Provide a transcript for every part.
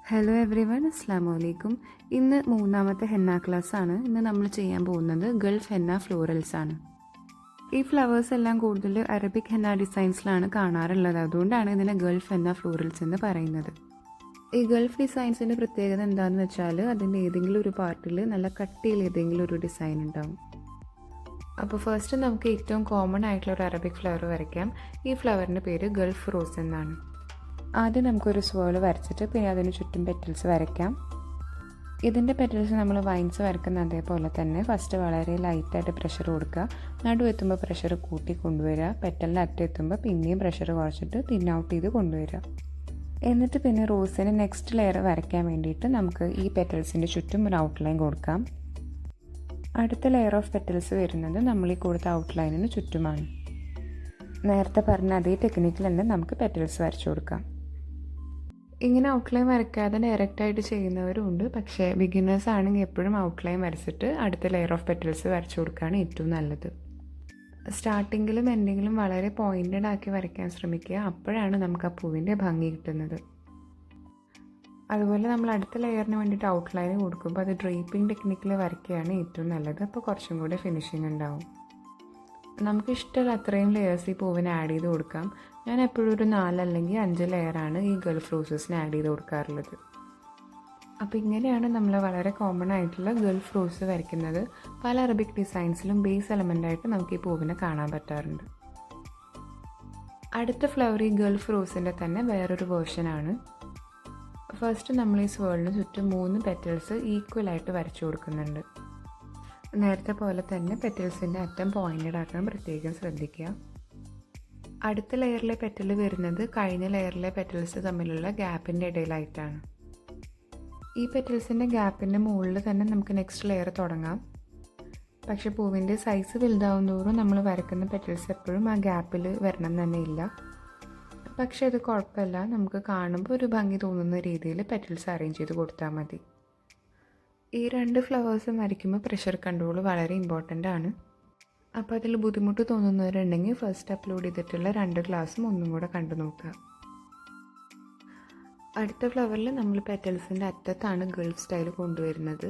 Hello every one, അസ്സാം വലൈക്കും. ഇന്ന് മൂന്നാമത്തെ ഹെന്ന ക്ലാസ് ആണ്. ഇന്ന് നമ്മൾ ചെയ്യാൻ പോകുന്നത് ഗൾഫ് ഹെന്ന ഫ്ലോറൽസ് ആണ്. ഈ ഫ്ലവേഴ്സ് എല്ലാം കൂടുതൽ അറബിക് ഹെന്ന ഡിസൈൻസിലാണ് കാണാറുള്ളത്. അതുകൊണ്ടാണ് ഇതിനെ ഗൾഫ് ഹെന്ന ഫ്ലോറൽസ് എന്ന് പറയുന്നത്. ഈ ഗൾഫ് ഡിസൈൻസിൻ്റെ പ്രത്യേകത എന്താണെന്ന് വെച്ചാൽ അതിൻ്റെ ഏതെങ്കിലും ഒരു പാർട്ടിൽ നല്ല കട്ടിയിൽ ഏതെങ്കിലും ഒരു ഡിസൈൻ ഉണ്ടാവും. അപ്പോൾ ഫസ്റ്റ് നമുക്ക് ഏറ്റവും കോമൺ ആയിട്ടുള്ള ഒരു അറബിക് ഫ്ലവർ വരയ്ക്കാം. ഈ ഫ്ലവറിൻ്റെ പേര് ഗൾഫ് റോസ് എന്നാണ്. ആദ്യം നമുക്കൊരു സ്വേൾ വരച്ചിട്ട് പിന്നെ അതിന് ചുറ്റും പെറ്റൽസ് വരയ്ക്കാം. ഇതിൻ്റെ പെറ്റൽസ് നമ്മൾ വൈൻസ് വരയ്ക്കുന്ന അതേപോലെ തന്നെ ഫസ്റ്റ് വളരെ ലൈറ്റായിട്ട് പ്രഷർ കൊടുക്കുക. നടുവെത്തുമ്പോൾ പ്രഷർ കൂട്ടി കൊണ്ടുവരിക. പെറ്റലിൻ്റെ അറ്റെത്തുമ്പോൾ പിന്നെയും പ്രഷർ കുറച്ചിട്ട് തിൻ ഔട്ട് ചെയ്ത് കൊണ്ടുവരിക. എന്നിട്ട് പിന്നെ റോസിന് നെക്സ്റ്റ് ലെയർ വരയ്ക്കാൻ വേണ്ടിയിട്ട് നമുക്ക് ഈ പെറ്റൽസിൻ്റെ ചുറ്റും ഒരു ഔട്ട്ലൈൻ കൊടുക്കാം. അടുത്ത ലെയർ ഓഫ് പെറ്റൽസ് വരുന്നത് നമ്മൾ ഈ കൊടുത്ത ഔട്ട്ലൈനിന് ചുറ്റുമാണ്. നേരത്തെ പറഞ്ഞ അതേ ടെക്നിക്കിൽ തന്നെ നമുക്ക് പെറ്റൽസ് വരച്ചു കൊടുക്കാം. ഇങ്ങനെ ഔട്ട്ലൈൻ വരയ്ക്കാതെ ഡയറക്റ്റായിട്ട് ചെയ്യുന്നവരും ഉണ്ട്. പക്ഷേ ബിഗിനേഴ്സ് ആണെങ്കിൽ എപ്പോഴും ഔട്ട്ലൈൻ വരച്ചിട്ട് അടുത്ത ലെയർ ഓഫ് പെറ്റൽസ് വരച്ചു കൊടുക്കുകയാണ് ഏറ്റവും നല്ലത്. സ്റ്റാർട്ടിങ്ങിലും എൻഡിങ്ങിലും വളരെ പോയിൻറ്റഡ് ആക്കി വരയ്ക്കാൻ ശ്രമിക്കുക. അപ്പോഴാണ് നമുക്ക് ആ പൂവിൻ്റെ ഭംഗി കിട്ടുന്നത്. അതുപോലെ നമ്മൾ അടുത്ത ലെയറിന് വേണ്ടിയിട്ട് ഔട്ട്ലൈൻ കൊടുക്കുമ്പോൾ അത് ഡ്രേപ്പിംഗ് ടെക്നിക്കിൽ വരയ്ക്കുകയാണ് ഏറ്റവും നല്ലത്. അപ്പോൾ കുറച്ചും കൂടെ ഫിനിഷിംഗ് ഉണ്ടാവും. നമുക്കിഷ്ടമുള്ള അത്രയും ലെയേഴ്സ് ഈ പൂവിന് ആഡ് ചെയ്ത് കൊടുക്കാം. ഞാൻ എപ്പോഴും ഒരു 4 അല്ലെങ്കിൽ 5 ലെയറാണ് ഈ ഗൾഫ് റോസസിന് ആഡ് ചെയ്ത് കൊടുക്കാറുള്ളത്. അപ്പോൾ ഇങ്ങനെയാണ് നമ്മൾ വളരെ കോമൺ ആയിട്ടുള്ള ഗൾഫ് റോസ് വരയ്ക്കുന്നത്. പല അറബിക് ഡിസൈൻസിലും ബേസ് എലമെൻ്റായിട്ട് നമുക്ക് ഈ പൂവിനെ കാണാൻ പറ്റാറുണ്ട്. അടുത്ത ഫ്ലവർ ഈ ഗൾഫ് റോസിൻ്റെ തന്നെ വേറൊരു വേർഷനാണ്. ഫസ്റ്റ് നമ്മൾ ഈ സ്വേളിന് ചുറ്റും 3 പെറ്റൽസ് ഈക്വലായിട്ട് വരച്ചു കൊടുക്കുന്നുണ്ട്. നേരത്തെ പോലെ തന്നെ പെറ്റൽസിൻ്റെ അറ്റം പോയിൻറ്റഡ് ആക്കാൻ പ്രത്യേകം ശ്രദ്ധിക്കുക. അടുത്ത ലെയറിലെ പെറ്റൽ വരുന്നത് കഴിഞ്ഞ ലെയറിലെ പെറ്റൽസ് തമ്മിലുള്ള ഗ്യാപ്പിൻ്റെ ഇടയിലായിട്ടാണ്. ഈ പെറ്റൽസിൻ്റെ ഗ്യാപ്പിൻ്റെ മുകളിൽ തന്നെ നമുക്ക് നെക്സ്റ്റ് ലെയർ തുടങ്ങാം. പക്ഷെ പൂവിൻ്റെ സൈസ് വലുതാവും തോറും നമ്മൾ വരയ്ക്കുന്ന പെറ്റൽസ് എപ്പോഴും ആ ഗ്യാപ്പിൽ വരണം തന്നെ ഇല്ല. പക്ഷെ അത് കുഴപ്പമില്ല, നമുക്ക് കാണുമ്പോൾ ഒരു ഭംഗി തോന്നുന്ന രീതിയിൽ പെറ്റൽസ് അറേഞ്ച് ചെയ്ത് കൊടുത്താൽ മതി. ഈ 2 ഫ്ലവേഴ്സും വരയ്ക്കുമ്പോൾ പ്രഷർ കൺട്രോൾ വളരെ ഇമ്പോർട്ടൻ്റ് ആണ്. അപ്പോൾ അതിൽ ബുദ്ധിമുട്ട് തോന്നുന്നവരുണ്ടെങ്കിൽ ഫസ്റ്റ് അപ്ലോഡ് ചെയ്തിട്ടുള്ള 2 ക്ലാസ്സും ഒന്നും കൂടെ കണ്ടു നോക്കുക. അടുത്ത ഫ്ലവറിൽ നമ്മൾ പെറ്റൽസിൻ്റെ അറ്റത്താണ് ഗൾഫ് സ്റ്റൈൽ കൊണ്ടുവരുന്നത്.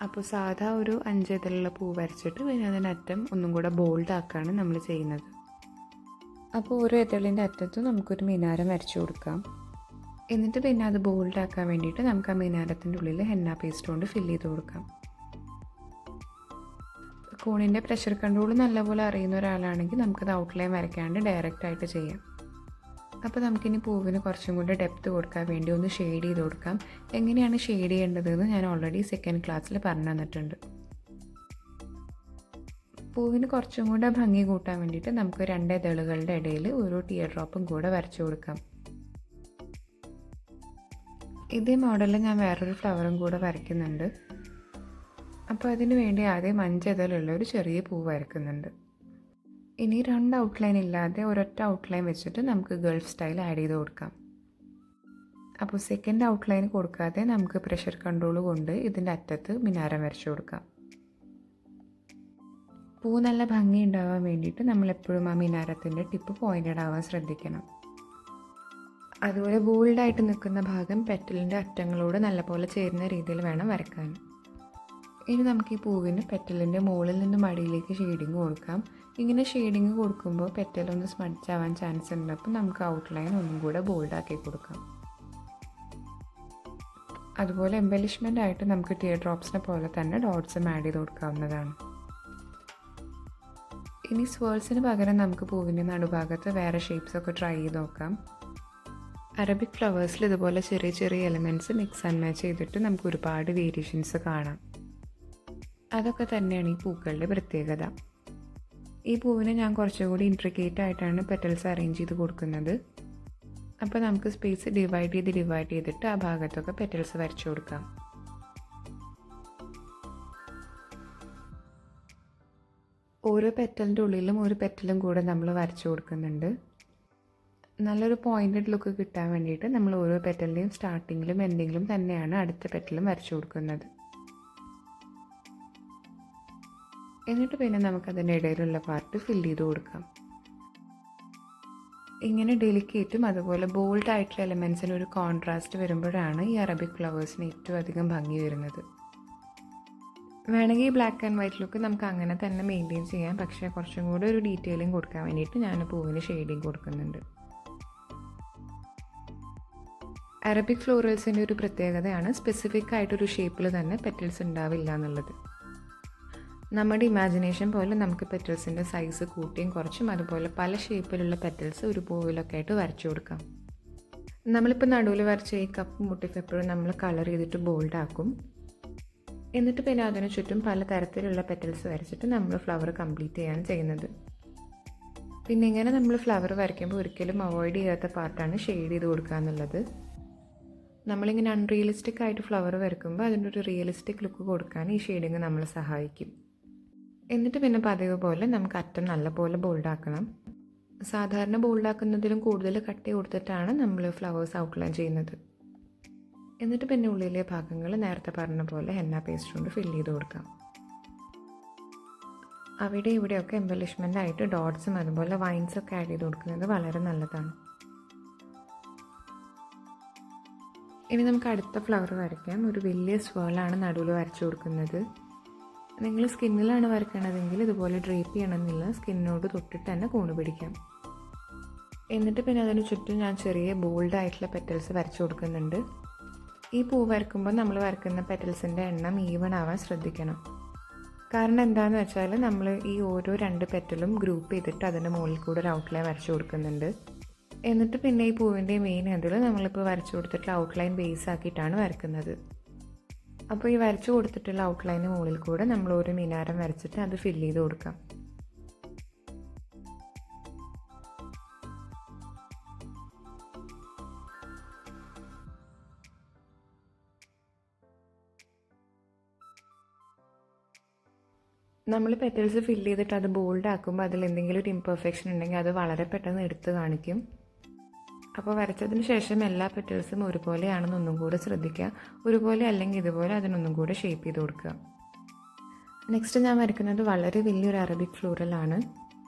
അപ്പോൾ സാധാ ഒരു 5 ഇതളുള്ള പൂ വരച്ചിട്ട് പിന്നെ അതിനറ്റം ഒന്നും കൂടെ ബോൾഡ് ആക്കുകയാണ് നമ്മൾ ചെയ്യുന്നത്. അപ്പോൾ ഓരോ ഇതളിൻ്റെ അറ്റത്തും നമുക്കൊരു മിനാരം വരച്ചു കൊടുക്കാം. എന്നിട്ട് പിന്നെ അത് ബോൾഡാക്കാൻ വേണ്ടിയിട്ട് നമുക്ക് ആ മിനാരത്തിൻ്റെ ഉള്ളിൽ ഹെന്ന പേസ്റ്റ് കൊണ്ട് ഫില്ല് ചെയ്ത് കൊടുക്കാം. കോണിൻ്റെ പ്രഷർ കൺട്രോൾ നല്ലപോലെ അറിയുന്ന ഒരാളാണെങ്കിൽ നമുക്കത് ഔട്ട്ലൈൻ വരയ്ക്കാണ്ട് ഡയറക്റ്റായിട്ട് ചെയ്യാം. അപ്പോൾ നമുക്കിനി പൂവിന് കുറച്ചും കൂടി ഡെപ്ത് കൊടുക്കാൻ വേണ്ടി ഒന്ന് ഷെയ്ഡ് ചെയ്ത് കൊടുക്കാം. എങ്ങനെയാണ് ഷെയ്ഡ് ചെയ്യേണ്ടതെന്ന് ഞാൻ ഓൾറെഡി സെക്കൻഡ് ക്ലാസ്സിൽ പറഞ്ഞു തന്നിട്ടുണ്ട്. പൂവിന് കുറച്ചും കൂടെ ഭംഗി കൂട്ടാൻ വേണ്ടിയിട്ട് നമുക്ക് 2 ഇതളുകളുടെ ഇടയിൽ ഓരോ ടിയർ ഡ്രോപ്പും കൂടെ വരച്ചു കൊടുക്കാം. ഇതേ മോഡലിൽ ഞാൻ വേറൊരു ഫ്ലവറും കൂടെ വരയ്ക്കുന്നുണ്ട്. അപ്പോൾ അതിന് വേണ്ടി ആദ്യം 5 ഇതളുള്ള ഒരു ചെറിയ പൂ വരയ്ക്കുന്നുണ്ട്. ഇനി 2 ഔട്ട്ലൈൻ ഇല്ലാതെ ഒരൊറ്റ ഔട്ട്ലൈൻ വെച്ചിട്ട് നമുക്ക് ഗൾഫ് സ്റ്റൈൽ ആഡ് ചെയ്ത് കൊടുക്കാം. അപ്പോൾ സെക്കൻഡ് ഔട്ട്ലൈൻ കൊടുക്കാതെ നമുക്ക് പ്രഷർ കൺട്രോൾ കൊണ്ട് ഇതിൻ്റെ അറ്റത്ത് മിനാരം വരച്ചു കൊടുക്കാം. പൂ നല്ല ഭംഗി ഉണ്ടാവാൻ വേണ്ടിയിട്ട് നമ്മളെപ്പോഴും ആ മിനാരത്തിൻ്റെ ടിപ്പ് പോയിൻറ്റഡ് ആവാൻ ശ്രദ്ധിക്കണം. അതുപോലെ ബോൾഡായിട്ട് നിൽക്കുന്ന ഭാഗം പെറ്റലിൻ്റെ അറ്റങ്ങളോട് നല്ലപോലെ ചേരുന്ന രീതിയിൽ വേണം വരയ്ക്കാൻ. ഇനി നമുക്ക് ഈ പൂവിന് പെറ്റലിൻ്റെ മുകളിൽ നിന്നും അടിയിലേക്ക് ഷെയ്ഡിങ് കൊടുക്കാം. ഇങ്ങനെ ഷെയ്ഡിങ് കൊടുക്കുമ്പോൾ പെറ്റലൊന്ന് സ്മഡ്ജ് ആവാൻ ചാൻസ് ഉണ്ട്. അപ്പോൾ നമുക്ക് ഔട്ട്ലൈൻ ഒന്നും കൂടെ ബോൾഡാക്കി കൊടുക്കാം. അതുപോലെ എംബലിഷ്മെൻ്റ് ആയിട്ട് നമുക്ക് ടിയർ ഡ്രോപ്സിനെ പോലെ തന്നെ ഡോട്ട്സും ആഡ് ചെയ്ത് കൊടുക്കാവുന്നതാണ്. ഇനി സ്വേൾസിന് പകരം നമുക്ക് പൂവിൻ്റെ നടുഭാഗത്ത് വേറെ ഷേപ്സൊക്കെ ട്രൈ ചെയ്ത് നോക്കാം. അറബിക് ഫ്ലവേഴ്സിൽ ഇതുപോലെ ചെറിയ ചെറിയ എലമെൻറ്റ്സ് മിക്സ് ആൻഡ് മാച്ച് ചെയ്തിട്ട് നമുക്ക് ഒരുപാട് വേരിയേഷൻസ് കാണാം. അതൊക്കെ തന്നെയാണ് ഈ പൂക്കളുടെ പ്രത്യേകത. ഈ പൂവിനെ ഞാൻ കുറച്ചുകൂടി ഇൻട്രിക്കേറ്റ് ആയിട്ടാണ് പെറ്റൽസ് അറേഞ്ച് ചെയ്ത് കൊടുക്കുന്നത്. അപ്പോൾ നമുക്ക് സ്പേസ് ഡിവൈഡ് ചെയ്തിട്ട് ആ ഭാഗത്തൊക്കെ പെറ്റൽസ് വരച്ചു കൊടുക്കാം. ഓരോ പെറ്റലിൻ്റെ ഉള്ളിലും ഒരു പെറ്റലും കൂടെ നമ്മൾ വരച്ചു കൊടുക്കുന്നുണ്ട്. നല്ലൊരു പോയിൻറ്റഡ് ലുക്ക് കിട്ടാൻ വേണ്ടിയിട്ട് നമ്മൾ ഓരോ പെറ്റലിൻ്റെയും സ്റ്റാർട്ടിങ്ങിലും എൻഡിങ്ങിലും തന്നെയാണ് അടുത്ത പെറ്റലും വരച്ചു കൊടുക്കുന്നത്. എന്നിട്ട് പിന്നെ നമുക്കതിൻ്റെ ഇടയിലുള്ള പാർട്ട് ഫില്ല് ചെയ്ത് കൊടുക്കാം. ഇങ്ങനെ ഡെലിക്കേറ്റും അതുപോലെ ബോൾഡായിട്ടുള്ള എലമെൻസിന് ഒരു കോൺട്രാസ്റ്റ് വരുമ്പോഴാണ് ഈ അറബിക് ഫ്ലവേഴ്സിന് ഏറ്റവും അധികം ഭംഗി വരുന്നത്. വേണമെങ്കിൽ ഈ ബ്ലാക്ക് ആൻഡ് വൈറ്റ് ലുക്ക് നമുക്ക് അങ്ങനെ തന്നെ മെയിൻറ്റെയിൻ ചെയ്യാം. പക്ഷേ കുറച്ചും കൂടി ഒരു ഡീറ്റെയിലിംഗ് കൊടുക്കാൻ വേണ്ടിയിട്ട് ഞാൻ പൂവിന് ഷെയ്ഡിങ് കൊടുക്കുന്നുണ്ട്. അറബിക് ഫ്ലോറൽസിൻ്റെ ഒരു പ്രത്യേകതയാണ് സ്പെസിഫിക് ആയിട്ടൊരു ഷേപ്പിൽ തന്നെ പെറ്റൽസ് ഉണ്ടാവില്ല എന്നുള്ളത്. നമ്മുടെ ഇമാജിനേഷൻ പോലെ നമുക്ക് പെറ്റൽസിൻ്റെ സൈസ് കൂട്ടിയും കുറച്ചും അതുപോലെ പല ഷേപ്പിലുള്ള പെറ്റൽസ് ഒരു പൂവിലൊക്കെ ആയിട്ട് വരച്ചു കൊടുക്കാം. നമ്മളിപ്പോൾ നടുവിൽ വരച്ച ഈ കപ്പ് മോട്ടീഫ് എപ്പോഴും നമ്മൾ കളർ ചെയ്തിട്ട് ബോൾഡാക്കും. എന്നിട്ട് പിന്നെ അതിന് ചുറ്റും പല തരത്തിലുള്ള പെറ്റൽസ് വരച്ചിട്ട് നമ്മൾ ഫ്ലവർ കംപ്ലീറ്റ് ചെയ്യാണ് ചെയ്യുന്നത്. പിന്നെ ഇങ്ങനെ നമ്മൾ ഫ്ലവർ വരയ്ക്കുമ്പോൾ ഒരിക്കലും അവോയ്ഡ് ചെയ്യാത്ത പാർട്ടാണ് ഷെയ്ഡ് ചെയ്ത് കൊടുക്കുക എന്നുള്ളത്. നമ്മളിങ്ങനെ അൺറിയലിസ്റ്റിക് ആയിട്ട് ഫ്ലവർ വരയ്ക്കുമ്പോൾ അതിൻ്റെ ഒരു റിയലിസ്റ്റിക് ലുക്ക് കൊടുക്കാൻ ഈ ഷെയ്ഡിങ് നമ്മളെ സഹായിക്കും. എന്നിട്ട് പിന്നെ പതിവ് പോലെ നമുക്ക് അറ്റം നല്ലപോലെ ബോൾഡാക്കണം. സാധാരണ ബോൾഡാക്കുന്നതിലും കൂടുതൽ കട്ടി കൊടുത്തിട്ടാണ് നമ്മൾ ഫ്ലവേഴ്സ് ഔട്ട്ലൈൻ ചെയ്യുന്നത്. എന്നിട്ട് പിന്നെ ഉള്ളിലെ ഭാഗങ്ങൾ നേരത്തെ പറഞ്ഞ പോലെ ഹെന്ന പേസ്റ്റ് കൊണ്ട് ഫില്ല് ചെയ്ത് കൊടുക്കാം. അവിടെ ഇവിടെയൊക്കെ എംബലിഷ്മെൻ്റ് ആയിട്ട് ഡോട്ട്സും അതുപോലെ വൈൻസൊക്കെ ആഡ് ചെയ്ത് കൊടുക്കുന്നത് വളരെ നല്ലതാണ്. ഇനി നമുക്ക് അടുത്ത ഫ്ലവർ വരയ്ക്കാം. ഒരു വലിയ സ്വേളാണ് നടുവിൽ വരച്ചു കൊടുക്കുന്നത്. നിങ്ങൾ സ്കിന്നിലാണ് വരയ്ക്കണതെങ്കിൽ ഇതുപോലെ ഡ്രേപ്പ് ചെയ്യണമെന്നില്ല, സ്കിന്നിനോട് തൊട്ടിട്ട് തന്നെ കൂണ് പിടിക്കാം. എന്നിട്ട് പിന്നെ അതിന് ചുറ്റും ഞാൻ ചെറിയ ബോൾഡായിട്ടുള്ള പെറ്റൽസ് വരച്ചു കൊടുക്കുന്നുണ്ട്. ഈ പൂ വരയ്ക്കുമ്പോൾ നമ്മൾ വരയ്ക്കുന്ന പെറ്റൽസിൻ്റെ എണ്ണം ഈവൺ ആവാൻ ശ്രദ്ധിക്കണം. കാരണം എന്താണെന്ന് വെച്ചാൽ നമ്മൾ ഈ ഓരോ 2 പെറ്റലും ഗ്രൂപ്പ് ചെയ്തിട്ട് അതിൻ്റെ മുകളിൽ കൂടെ ഒരു ഔട്ട്ലൈൻ വരച്ചു കൊടുക്കുന്നുണ്ട്. എന്നിട്ട് പിന്നെ ഈ പൂവിൻ്റെ മെയിൻ അതിൽ നമ്മളിപ്പോൾ വരച്ചു കൊടുത്തിട്ടുള്ള ഔട്ട്ലൈൻ ബേസ് ആക്കിയിട്ടാണ് വരയ്ക്കുന്നത്. അപ്പോൾ ഈ വരച്ചു കൊടുത്തിട്ടുള്ള ഔട്ട്ലൈന് മുകളിൽ കൂടെ നമ്മൾ ഒരു മിനാരം വരച്ചിട്ട് അത് ഫില്ല് ചെയ്ത് കൊടുക്കാം. നമ്മൾ പെറ്റൽസ് ഫില്ല് ചെയ്തിട്ട് അത് ബോൾഡ് ആക്കുമ്പോൾ അതിൽ എന്തെങ്കിലും ഒരു ഇംപെർഫെക്ഷൻ ഉണ്ടെങ്കിൽ അത് വളരെ പെട്ടെന്ന് എടുത്ത് കാണിക്കും. അപ്പോൾ വരച്ചതിന് ശേഷം എല്ലാ പെറ്റൽസും ഒരുപോലെയാണെന്ന് ഒന്നും കൂടെ ശ്രദ്ധിക്കുക. ഒരുപോലെ അല്ലെങ്കിൽ ഇതുപോലെ അതിനൊന്നും കൂടെ ഷേപ്പ് ചെയ്ത് കൊടുക്കുക. നെക്സ്റ്റ് ഞാൻ വരയ്ക്കുന്നത് വളരെ വലിയൊരു അറബിക് ഫ്ലോറലാണ്.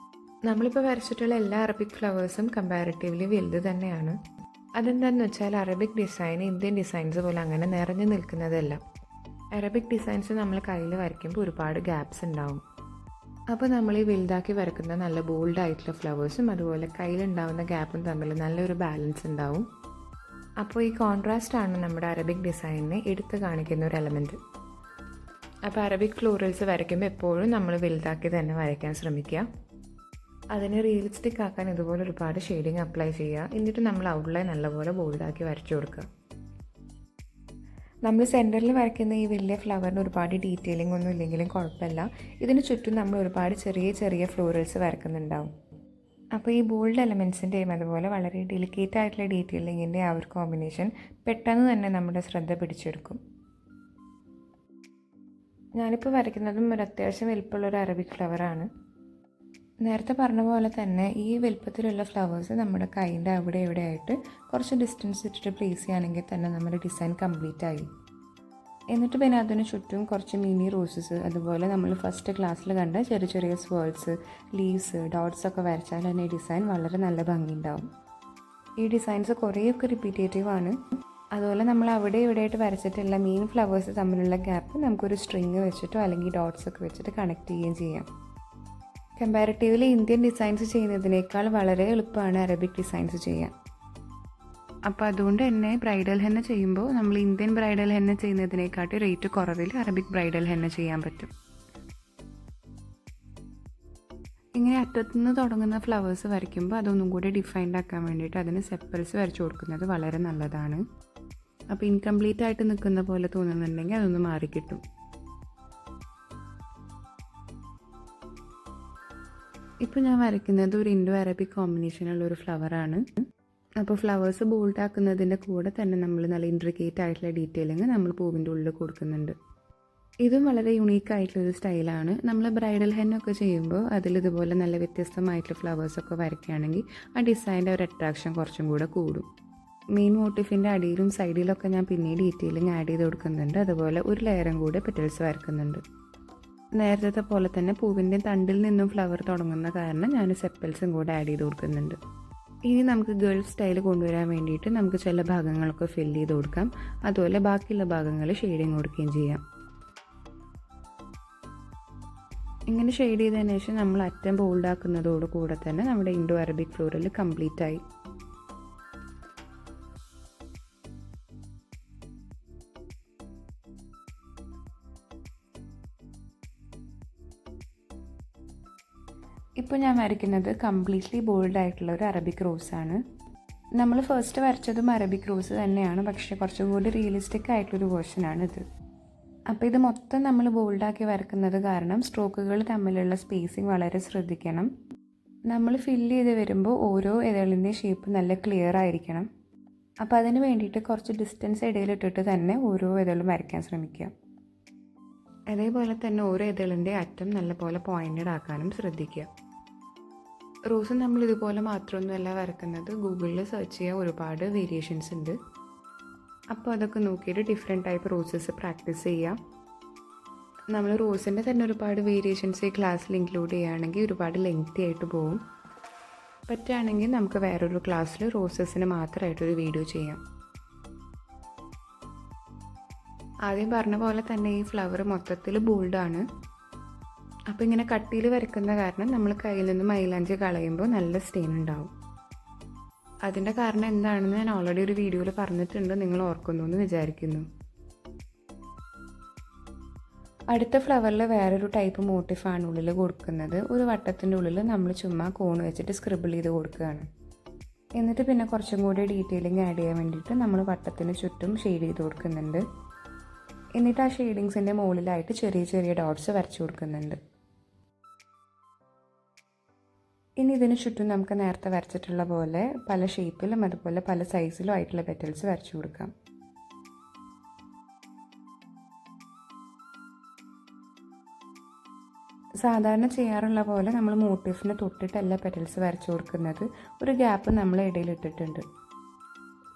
നമ്മളിപ്പോൾ വരച്ചിട്ടുള്ള എല്ലാ അറബിക് ഫ്ലവേഴ്സും കമ്പാരിറ്റീവ്ലി വലുത് തന്നെയാണ്. അതെന്താണെന്ന് വെച്ചാൽ അറബിക് ഡിസൈൻ ഇന്ത്യൻ ഡിസൈൻസ് പോലെ അങ്ങനെ നിറഞ്ഞു നിൽക്കുന്നതല്ല. അറബിക് ഡിസൈൻസ് നമ്മൾ കയ്യിൽ വരയ്ക്കുമ്പോൾ ഒരുപാട് ഗ്യാപ്സ് ഉണ്ടാവും. അപ്പോൾ നമ്മൾ ഈ വലുതാക്കി വരയ്ക്കുന്ന നല്ല ബോൾഡായിട്ടുള്ള ഫ്ലവേഴ്സും അതുപോലെ കയ്യിലുണ്ടാവുന്ന ഗ്യാപ്പും തമ്മിൽ നല്ലൊരു ബാലൻസ് ഉണ്ടാവും. അപ്പോൾ ഈ കോൺട്രാസ്റ്റാണ് നമ്മുടെ അറബിക് ഡിസൈനിനെ എടുത്ത് കാണിക്കുന്ന ഒരു എലമെൻറ്റ്. അപ്പോൾ അറബിക് ഫ്ലോറൽസ് വരയ്ക്കുമ്പോൾ എപ്പോഴും നമ്മൾ വലുതാക്കി തന്നെ വരയ്ക്കാൻ ശ്രമിക്കുക. അതിനെ റിയലിസ്റ്റിക് ആക്കാൻ ഇതുപോലെ ഒരുപാട് ഷെയ്ഡിങ് അപ്ലൈ ചെയ്യുക. എന്നിട്ട് നമ്മൾ ഔട്ട്ലൈൻ നല്ലപോലെ ബോൾഡാക്കി വരച്ചു കൊടുക്കുക. നമ്മൾ സെൻറ്ററിൽ വരയ്ക്കുന്ന ഈ വലിയ ഫ്ലവറിന് ഒരുപാട് ഡീറ്റെയിലിംഗ് ഒന്നും ഇല്ലെങ്കിലും കുഴപ്പമില്ല. ഇതിന് ചുറ്റും നമ്മൾ ഒരുപാട് ചെറിയ ചെറിയ ഫ്ലോറൽസ് വരയ്ക്കുന്നുണ്ടാവും. അപ്പോൾ ഈ ബോൾഡ് എലമെൻസിൻ്റെയും അതുപോലെ വളരെ ഡെലിക്കേറ്റ് ആയിട്ടുള്ള ഡീറ്റെയിലിങ്ങിൻ്റെ ആ ഒരു കോമ്പിനേഷൻ പെട്ടെന്ന് തന്നെ നമ്മുടെ ശ്രദ്ധ പിടിച്ചെടുക്കും. ഞാനിപ്പോൾ വരയ്ക്കുന്നതും ഒരു അത്യാവശ്യം വലിപ്പമുള്ളൊരു അറബിക് ഫ്ലവറാണ്. നേരത്തെ പറഞ്ഞ പോലെ തന്നെ ഈ വലുപ്പത്തിലുള്ള ഫ്ലവേഴ്സ് നമ്മുടെ കൈൻ്റെ അവിടെ ഇവിടെ ആയിട്ട് കുറച്ച് ഡിസ്റ്റൻസ് ഇട്ടിട്ട് പ്ലേസ് ചെയ്യുകയാണെങ്കിൽ തന്നെ നമ്മുടെ ഡിസൈൻ കംപ്ലീറ്റ് ആയി. എന്നിട്ട് പിന്നെ അതിന് ചുറ്റും കുറച്ച് മിനി റോസസ് അതുപോലെ നമ്മൾ ഫസ്റ്റ് ക്ലാസ്സിൽ കണ്ട ചെറിയ ചെറിയ സ്വേൾസ്, ലീവ്സ്, ഡോട്ട്സ് ഒക്കെ വരച്ചാൽ തന്നെ ഈ ഡിസൈൻ വളരെ നല്ല ഭംഗിയുണ്ടാവും. ഈ ഡിസൈൻസ് കുറേയൊക്കെ റിപ്പീറ്റേറ്റീവ് ആണ്. അതുപോലെ നമ്മൾ അവിടെ ഇവിടെ ആയിട്ട് വരച്ചിട്ടുള്ള മെയിൻ ഫ്ലവേഴ്സ് തമ്മിലുള്ള ഗ്യാപ്പ് നമുക്കൊരു സ്ട്രിങ് വെച്ചിട്ടോ അല്ലെങ്കിൽ ഡോട്ട്സ് ഒക്കെ വെച്ചിട്ട് കണക്ട് ചെയ്യുകയും ചെയ്യാം. കമ്പാരിറ്റീവ്ലി ഇന്ത്യൻ ഡിസൈൻസ് ചെയ്യുന്നതിനേക്കാൾ വളരെ എളുപ്പമാണ് അറബിക് ഡിസൈൻസ് ചെയ്യാൻ. അപ്പോൾ അതുകൊണ്ട് തന്നെ ബ്രൈഡൽ ഹെന്ന ചെയ്യുമ്പോൾ നമ്മൾ ഇന്ത്യൻ ബ്രൈഡൽ ഹെന്ന ചെയ്യുന്നതിനേക്കാട്ടി റേറ്റ് കുറവിൽ അറബിക് ബ്രൈഡൽ ഹെന്ന ചെയ്യാൻ പറ്റും. ഇങ്ങനെ അറ്റത്തുനിന്ന് തുടങ്ങുന്ന ഫ്ലവേഴ്സ് വരയ്ക്കുമ്പോൾ അതൊന്നും കൂടി ഡിഫൈൻഡ് ആക്കാൻ വേണ്ടിയിട്ട് അതിന് സെപ്പൽസ് വരച്ചു കൊടുക്കുന്നത് വളരെ നല്ലതാണ്. അപ്പോൾ ഇൻകംപ്ലീറ്റ് ആയിട്ട് നിൽക്കുന്ന പോലെ തോന്നുന്നുണ്ടെങ്കിൽ അതൊന്ന് മാറിക്കിട്ടും. ഇപ്പോൾ ഞാൻ വരയ്ക്കുന്നത് ഒരു ഇൻഡോ അറബിക് കോമ്പിനേഷനുള്ള ഒരു ഫ്ലവറാണ്. അപ്പോൾ ഫ്ലവേഴ്സ് ബോൾഡാക്കുന്നതിൻ്റെ കൂടെ തന്നെ നമ്മൾ നല്ല ഇൻട്രിക്കേറ്റ് ആയിട്ടുള്ള ഡീറ്റെയിലിങ് നമ്മൾ പൂവിൻ്റെ ഉള്ളിൽ കൊടുക്കുന്നുണ്ട്. ഇതും വളരെ യുണീക്കായിട്ടുള്ളൊരു സ്റ്റൈലാണ്. നമ്മൾ ബ്രൈഡൽ ഹെന്നൊക്കെ ചെയ്യുമ്പോൾ അതിലിതുപോലെ നല്ല വ്യത്യസ്തമായിട്ടുള്ള ഫ്ലവേഴ്സൊക്കെ വരയ്ക്കുകയാണെങ്കിൽ ആ ഡിസൈൻ്റെ ഒരു അട്രാക്ഷൻ കുറച്ചും കൂടെ കൂടും. മെയിൻ മോട്ടീഫിൻ്റെ അടിയിലും സൈഡിലൊക്കെ ഞാൻ പിന്നെ ഡീറ്റെയിലിങ് ആഡ് ചെയ്ത് കൊടുക്കുന്നുണ്ട്. അതുപോലെ ഒരു ലെയറും കൂടെ പെറ്റൽസ് വരയ്ക്കുന്നുണ്ട്. നേരത്തെ പോലെ തന്നെ പൂവിൻ്റെ തണ്ടിൽ നിന്നും ഫ്ലവർ തുടങ്ങുന്ന കാരണം ഞാൻ സെപ്പൽസും കൂടെ ആഡ് ചെയ്ത് കൊടുക്കുന്നുണ്ട്. ഇനി നമുക്ക് ഗൾഫ് സ്റ്റൈൽ കൊണ്ടുവരാൻ വേണ്ടിയിട്ട് നമുക്ക് ചില ഭാഗങ്ങളൊക്കെ ഫില്ല് ചെയ്ത് കൊടുക്കാം. അതുപോലെ ബാക്കിയുള്ള ഭാഗങ്ങൾ ഷെയ്ഡിങ് കൊടുക്കുകയും ചെയ്യാം. ഇങ്ങനെ ഷെയ്ഡ് ചെയ്തതിന് ശേഷം നമ്മൾ അറ്റം ബോൾഡാക്കുന്നതോട് കൂടെ തന്നെ നമ്മുടെ ഇൻഡോ അറബിക് ഫ്ലോറൽ കംപ്ലീറ്റ് ആയി. ഇപ്പോൾ ഞാൻ വരയ്ക്കുന്നത് കംപ്ലീറ്റ്ലി ബോൾഡ് ആയിട്ടുള്ള ഒരു അറബിക് റോസാണ്. നമ്മൾ ഫസ്റ്റ് വരച്ചതും അറബിക് റോസ് തന്നെയാണ്, പക്ഷേ കുറച്ചും കൂടി റിയലിസ്റ്റിക് ആയിട്ടുള്ളൊരു വേർഷനാണിത്. അപ്പോൾ ഇത് മൊത്തം നമ്മൾ ബോൾഡാക്കി വരക്കുന്നത് കാരണം സ്ട്രോക്കുകൾ തമ്മിലുള്ള സ്പേസിങ് വളരെ ശ്രദ്ധിക്കണം. നമ്മൾ ഫില്ല് ചെയ്ത് വരുമ്പോൾ ഓരോ ഇതളിൻ്റെ ഷേപ്പ് നല്ല ക്ലിയർ ആയിരിക്കണം. അപ്പോൾ അതിന് വേണ്ടിയിട്ട് കുറച്ച് ഡിസ്റ്റൻസ് ഇടയിലിട്ടിട്ട് തന്നെ ഓരോ ഇതളും വരയ്ക്കാൻ ശ്രമിക്കുക. അതേപോലെ തന്നെ ഓരോ ഇതളിൻ്റെ അറ്റം നല്ലപോലെ പോയിൻറ്റഡ് ആക്കാനും ശ്രദ്ധിക്കുക. റോസ് നമ്മൾ ഇതുപോലെ മാത്രമൊന്നുമല്ല വരക്കുന്നത്, ഗൂഗിളിൽ സെർച്ച് ചെയ്യാൻ ഒരുപാട് വേരിയേഷൻസ് ഉണ്ട്. അപ്പോൾ അതൊക്കെ നോക്കിയിട്ട് ഡിഫറെൻറ്റ് ടൈപ്പ് റോസസ് പ്രാക്ടീസ് ചെയ്യാം. നമ്മൾ റോസിൻ്റെ തന്നെ ഒരുപാട് വേരിയേഷൻസ് ഈ ക്ലാസ്സിൽ ഇൻക്ലൂഡ് ചെയ്യുകയാണെങ്കിൽ ഒരുപാട് ലെങ്തി ആയിട്ട് പോകും. പറ്റുകയാണെങ്കിൽ നമുക്ക് വേറൊരു ക്ലാസ്സിൽ റോസസിന് മാത്രമായിട്ടൊരു വീഡിയോ ചെയ്യാം. ആദ്യം പറഞ്ഞ പോലെ തന്നെ ഈ ഫ്ലവർ മൊത്തത്തിൽ ബോൾഡാണ്. അപ്പോൾ ഇങ്ങനെ കട്ടിയിൽ വരയ്ക്കുന്ന കാരണം നമ്മൾ കയ്യിൽ നിന്ന് മൈലാഞ്ചി കളയുമ്പോൾ നല്ല സ്റ്റെയിൻ ഉണ്ടാവും. അതിൻ്റെ കാരണം എന്താണെന്ന് ഞാൻ ഓൾറെഡി ഒരു വീഡിയോയിൽ പറഞ്ഞിട്ടുണ്ട്, നിങ്ങൾ ഓർക്കുന്നു എന്ന് വിചാരിക്കുന്നു. അടുത്ത ഫ്ലവറിൽ വേറൊരു ടൈപ്പ് മോട്ടിഫാണ് ഉള്ളിൽ കൊടുക്കുന്നത്. ഒരു വട്ടത്തിൻ്റെ ഉള്ളിൽ നമ്മൾ ചുമ്മാ കോൺ വെച്ചിട്ട് സ്ക്രിബിൾ ചെയ്ത് കൊടുക്കുകയാണ്. എന്നിട്ട് പിന്നെ കുറച്ചും കൂടി ഡീറ്റെയിലിംഗ് ആഡ് ചെയ്യാൻ വേണ്ടിയിട്ട് നമ്മൾ വട്ടത്തിന് ചുറ്റും ഷെയ്ഡ് ചെയ്ത് കൊടുക്കുന്നുണ്ട്. എന്നിട്ട് ആ ഷെയ്ഡിങ്സിൻ്റെ മുകളിലായിട്ട് ചെറിയ ചെറിയ ഡോട്ട്സ് വരച്ചു കൊടുക്കുന്നുണ്ട്. ഇനി ഇതിന് ചുറ്റും നമുക്ക് നേരത്തെ വരച്ചിട്ടുള്ള പോലെ പല ഷേപ്പിലും അതുപോലെ പല സൈസിലും ആയിട്ടുള്ള പെറ്റൽസ് വരച്ചു കൊടുക്കാം. സാധാരണ ചെയ്യാറുള്ള പോലെ നമ്മൾ മോട്ടീഫിന് തൊട്ടിട്ടല്ല പെറ്റൽസ് വരച്ചു കൊടുക്കുന്നത്, ഒരു ഗ്യാപ്പ് നമ്മൾ ഇടയിലിട്ടിട്ടുണ്ട്.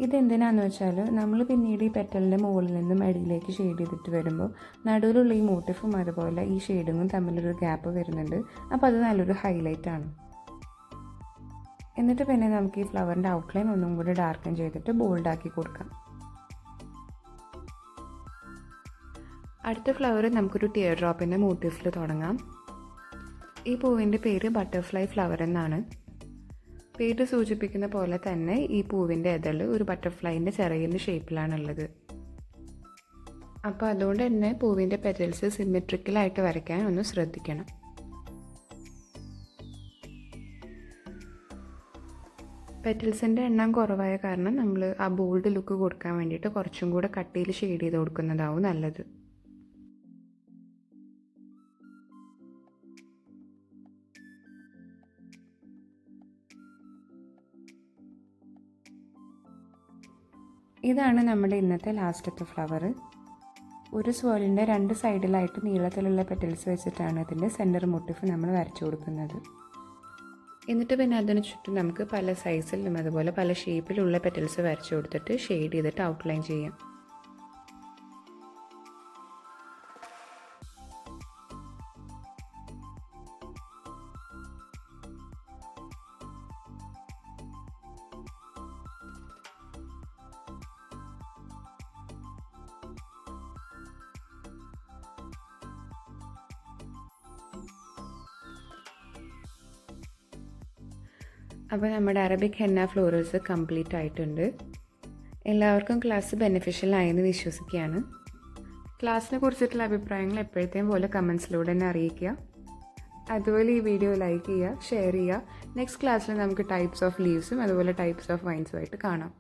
ഇതെന്തിനാണെന്ന് വെച്ചാൽ നമ്മൾ പിന്നീട് ഈ പെറ്റലിൻ്റെ മുകളിൽ നിന്നും അടിയിലേക്ക് ഷെയ്ഡ് ചെയ്തിട്ട് വരുമ്പോൾ നടുവിലുള്ള ഈ മോട്ടീഫും അതുപോലെ ഈ ഷെയ്ഡിങ്ങും തമ്മിലൊരു ഗ്യാപ്പ് വരുന്നുണ്ട്. അപ്പോൾ അത് നല്ലൊരു ഹൈലൈറ്റ് ആണ്. എന്നിട്ട് പിന്നെ നമുക്ക് ഈ ഫ്ലവറിൻ്റെ ഔട്ട്ലൈൻ ഒന്നും കൂടി ഡാർക്കൻ ചെയ്തിട്ട് ബോൾഡാക്കി കൊടുക്കാം. അടുത്ത ഫ്ലവർ നമുക്കൊരു ടിയർ ഡ്രോപ്പിൻ്റെ മോട്ടീഫിൽ തുടങ്ങാം. ഈ പൂവിൻ്റെ പേര് ബട്ടർഫ്ലൈ ഫ്ലവർ എന്നാണ്. പേര് സൂചിപ്പിക്കുന്ന പോലെ തന്നെ ഈ പൂവിൻ്റെ ഇതൾ ഒരു ബട്ടർഫ്ലൈൻ്റെ ചിറകിൻ്റെ ഷേപ്പിലാണുള്ളത്. അപ്പോൾ അതുകൊണ്ട് തന്നെ പൂവിൻ്റെ പെറ്റൽസ് സിമെട്രിക്കലായിട്ട് വരയ്ക്കാൻ ഒന്ന് ശ്രദ്ധിക്കണം. പെറ്റൽസിൻ്റെ എണ്ണം കുറവായ കാരണം നമ്മൾ ആ ബോൾഡ് ലുക്ക് കൊടുക്കാൻ വേണ്ടിയിട്ട് കുറച്ചും കൂടെ കട്ടിയിൽ ഷെയ്ഡ് ചെയ്ത് കൊടുക്കുന്നതാവും നല്ലത്. ഇതാണ് നമ്മുടെ ഇന്നത്തെ ലാസ്റ്റത്തെ ഫ്ലവർ. ഒരു സ്വോളിൻ്റെ രണ്ട് സൈഡിലായിട്ട് നീളത്തിലുള്ള പെറ്റൽസ് വെച്ചിട്ടാണ് ഇതിൻ്റെ സെൻറ്റർ മോട്ടീഫ് നമ്മൾ വരച്ചു കൊടുക്കുന്നത്. എന്നിട്ട് പിന്നെ അതിന് ചുറ്റും നമുക്ക് പല സൈസിലും അതുപോലെ പല ഷേപ്പിലുള്ള പെറ്റൽസ് വരച്ചു കൊടുത്തിട്ട് ഷെയ്ഡ് ചെയ്തിട്ട് ഔട്ട്ലൈൻ ചെയ്യാം. അപ്പോൾ നമ്മുടെ അറബിക് ഹെന്ന ഫ്ലോറൽസ് കംപ്ലീറ്റ് ആയിട്ടുണ്ട്. എല്ലാവർക്കും ക്ലാസ് ബെനിഫിഷ്യൽ ആയെന്ന് വിശ്വസിക്കുകയാണ്. ക്ലാസ്സിനെ കുറിച്ചിട്ടുള്ള അഭിപ്രായങ്ങൾ എപ്പോഴത്തെയും പോലെ കമൻസിലൂടെ തന്നെ അറിയിക്കുക. അതുപോലെ ഈ വീഡിയോ ലൈക്ക് ചെയ്യുക, ഷെയർ ചെയ്യുക. നെക്സ്റ്റ് ക്ലാസ്സിൽ നമുക്ക് ടൈപ്സ് ഓഫ് ലീവ്സും അതുപോലെ ടൈപ്സ് ഓഫ് വൈൻസുമായിട്ട് കാണാം.